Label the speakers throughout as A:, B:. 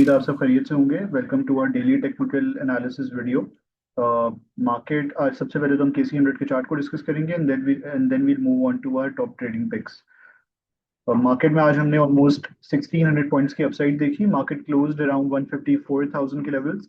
A: उम्मीद आप सब खैरियत से होंगे। Welcome to our daily technical analysis video. Market आज सबसे पहले तो हम KC100 के चार्ट को डिस्कस करेंगे and then we'll move on to our top trading picks. Market में आज हमने ऑलमोस्ट 1600 पॉइंट्स की अपसाइड देखी। मार्केट क्लोज्ड अराउंड 154,000 के लेवल्स।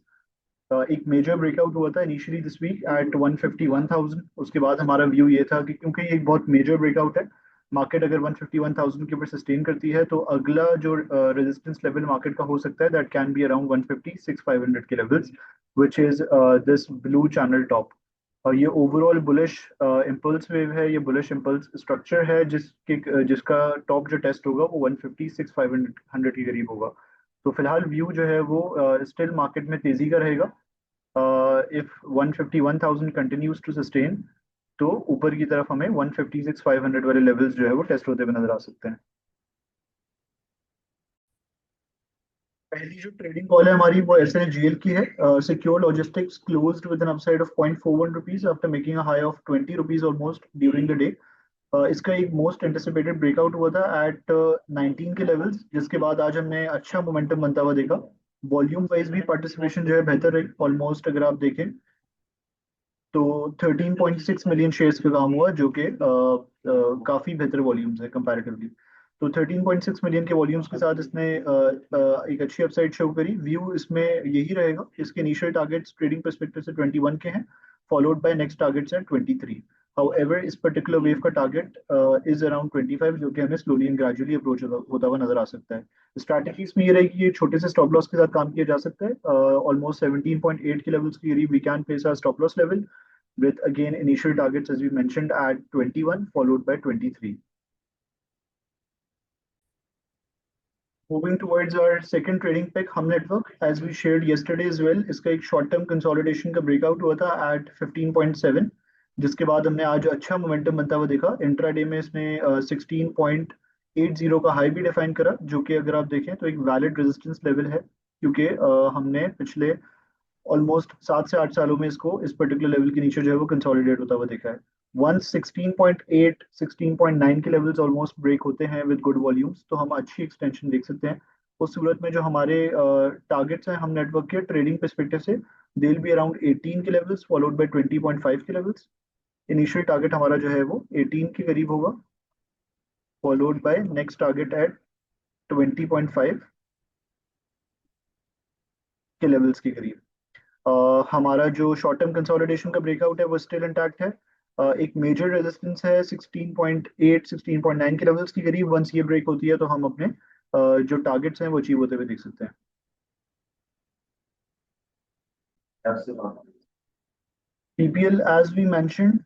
A: एक मेजर ब्रेकआउट हुआ था इनिशियली दिस वीक एट 151,000। उसके बाद हमारा व्यू ये था कि क्योंकि ये एक बहुत मेजर ब्रेकआउट है, मार्केट अगर 151,000 के ऊपर सस्टेन करती है तो अगला जो रेजिस्टेंस लेवल मार्केट का हो सकता है दैट कैन बी अराउंड 156,500 के levels, which is this blue channel top. और ये ओवरऑल बुलिश इम्पल्स वेव है, ये बुलिश इम्पल्स स्ट्रक्चर है जिसका टॉप जो टेस्ट होगा वो 156,500 के करीब होगा। तो फिलहाल व्यू जो है वो स्टिल मार्केट में तेजी का रहेगा। इफ 151,000 कंटिन्यूज टू सस्टेन तो ऊपर की तरफ हमें 156,500 वाले लेवल्स जो है वो टेस्ट होते हुए नजर आ सकते हैं। पहली जो ट्रेडिंग कॉल है हमारी वो SLGL की है। Secure logistics closed with N upside of 0.41 rupees after making a high of 20 rupees almost during the day. इसका एक मोस्ट एंटिसिपेटेड ब्रेकआउट हुआ था एट 19 के लेवल्स, जिसके बाद आज हमने अच्छा मोमेंटम बनता हुआ देखा। वॉल्यूम वाइज भी पार्टिसिपेशन जो है बेहतर रही। ऑलमोस्ट अगर आप देखें तो 13.6 मिलियन शेयर्स पे काम हुआ, जो कि काफी बेहतर वॉल्यूम्स है कंपैरेटिवली। तो 13.6 मिलियन के वॉल्यूम्स के साथ इसने एक अच्छी अपसाइड शो करी। व्यू इसमें यही रहेगा। इसके इनिशियल टारगेट्स ट्रेडिंग परस्पेक्टिव से 21 के हैं, followed by next targets at 23। However इस पर्टिकुलर वेव का टारगेट इज अराउंड 25, जो कि हमें स्लोली एंड ग्रेजुअली अप्रोच होता हुआ नजर आ सकता है। स्ट्रैटेजीज में ये रहेगी कि ये छोटे से स्टॉप लॉस के साथ काम किया जा सकता है। ऑलमोस्ट 17.8 के लेवल्स के करीब we can face our stop loss level with again initial targets as we mentioned at 21 followed by 23. Moving towards our second trading pick, Hum Network, as we shared yesterday as well, इसका एक short term consolidation का breakout हुआ था at 15.7, जिसके बाद हमने आज अच्छा मोमेंटम बनता हुआ देखा। इंट्राडे में इसने 16.80 का हाई भी डिफाइन करा, जो कि अगर आप देखें तो एक वैलिड रेजिस्टेंस लेवल है, क्योंकि हमने पिछले ऑलमोस्ट 7 से 8 सालों में इसको इस पर्टिकुलर लेवल के नीचे जो है वो कंसोलिडेट होता हुआ देखा है। 116.8 16.9 के लेवल्स ऑलमोस्ट ब्रेक होते हैं विद गुड वॉल्यूम्स, तो हम अच्छी एक्सटेंशन देख सकते हैं। उस सूरत में जो हमारे टारगेट्स हैं हम नेटवर्क के ट्रेडिंग परस्पेक्टिव से, दे विल बी अराउंड 18 के लेवल्स फॉलोड बाय 20.5 के लेवल्स। इनिशियल टारगेट हमारा जो है वो 18 के करीब होगा, followed by next target at 20.5 के लेवल्स के करीब। हमारा जो शॉर्ट टर्म कंसोलिडेशन का ब्रेकआउट है वो स्टिल इंटैक्ट है। एक मेजर रेजिस्टेंस है 16.8 16.9 के लेवल्स के करीब। वंस ये ब्रेक होती है तो हम अपने जो टारगेट्स हैं वो अचीव होते हुए देख सकते हैं। PPL as we mentioned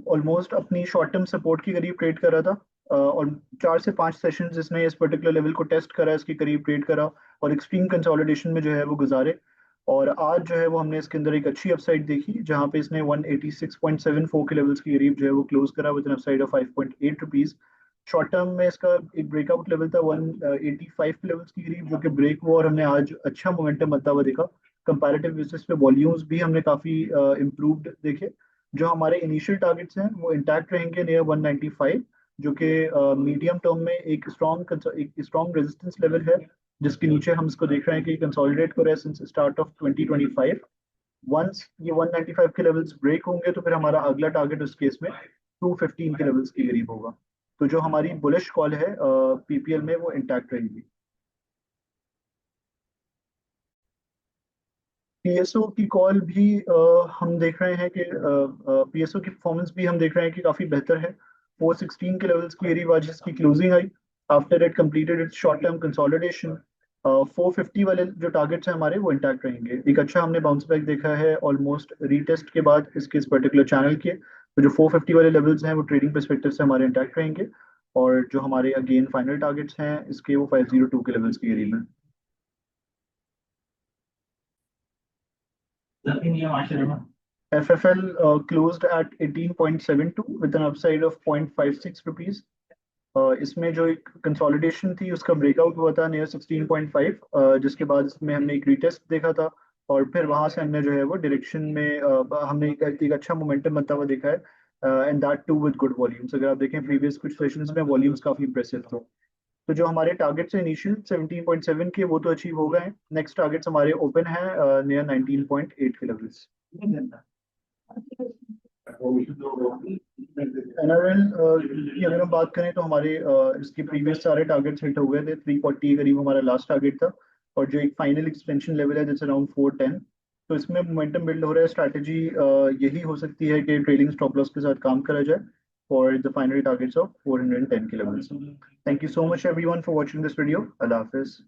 A: almost अपनी शॉर्ट टर्म सपोर्ट के करीब ट्रेड कर रहा था, और 4 से 5 सेशन इसने इस पर्टिकुलर लेवल को टेस्ट करा, इसके करीब ट्रेड करा और एक्सट्रीम कंसोलिडेशन में जो है वो गुजारे। और आज जो है वो हमने इसके अंदर एक अच्छी अपसाइड देखी, जहां पे इसने 186.74 के लेवल्स के करीब जो है वो क्लोज करा with N upside of 5.8 rupees. Short term में इसका एक ब्रेकआउट लेवल था 185 के लेवल्स के करीब, जो कि ब्रेक हुआ और हमने आज अच्छा मोमेंटम बनता हुआ देखा। कंपैरेटिव बेसिस पे वॉल्यूम्स भी हमने काफी इम्प्रूव्ड देखे। जो हमारे इनिशियल टारगेट्स हैं वो इंटैक्ट रहेंगे नियर 195, जो कि मीडियम टर्म में एक स्ट्रॉन्ग रेजिस्टेंस लेवल है, जिसके नीचे हम इसको देख रहे हैं कि कंसोलिडेट कर रहा है सिंस स्टार्ट ऑफ 2025। वंस ये 195 के लेवल्स ब्रेक होंगे तो फिर हमारा अगला टारगेट उस केस में 215 के लेवल्स के करीब होगा। तो जो हमारी बुलिश कॉल है PPL में वो इंटैक्ट रहेगी। PSO की कॉल भी हम देख रहे हैं कि PSO की परफॉर्मेंस भी हम देख रहे हैं कि काफी बेहतर है। 416 के लेवल्स की करीब आज इसकी closing I after it completed it's short term consolidation. 450 वाले जो टारगेट्स हैं हमारे वो इंटैक्ट रहेंगे। एक अच्छा हमने बाउंस बैक देखा है ऑलमोस्ट रीटेस्ट के बाद इसके इस पर्टिकुलर चैनल के। तो जो 450 वाले लेवल्स हैं वो ट्रेडिंग परस्पेक्टिव से हमारे इंटैक्ट रहेंगे, और जो हमारे अगेन फाइनल टारगेट्स हैं इसके वो 502 के लेवल्स के करीब हैं। FFL closed at 18.72 with an upside of 0.56 rupees. इसमें जो एक कंसोलिडेशन थी उसका ब्रेकआउट हुआ था नियर 16.5, जिसके बाद इसमें हमने एक रीटेस्ट देखा था, और फिर वहां से हमने जो है वो डायरेक्शन में हमने एक अच्छा मोमेंटम बनता हुआ देखा है, and that too with good volumes. अगर आप देखें प्रीवियस कुछ सेशंस में वॉल्यूम्स काफी इंप्रेसिव थे। तो जो हमारे टारगेट्स है इनिशियल 17.7 के वो तो अचीव हो गए हैं। नेक्स्ट टारगेट्स हमारे ओपन है नियर 19.8 के लेवल्स। एनआरएल की अगर हम बात करें तो हमारे इसके प्रीवियस सारे टारगेट्स हिट हो गए थे। 340 के करीब हमारा लास्ट टारगेट था, और जो एक फाइनल एक्सपेंशन लेवल है जैसे अराउंड 410। तो इसमें मोमेंटम बिल्ड हो रहा है। स्ट्रैटेजी यही हो सकती है कि ट्रेलिंग स्टॉप लॉस के साथ काम करा जाए for the final targets of 410 के levels. Thank you so much everyone for watching this video. Allah Hafiz.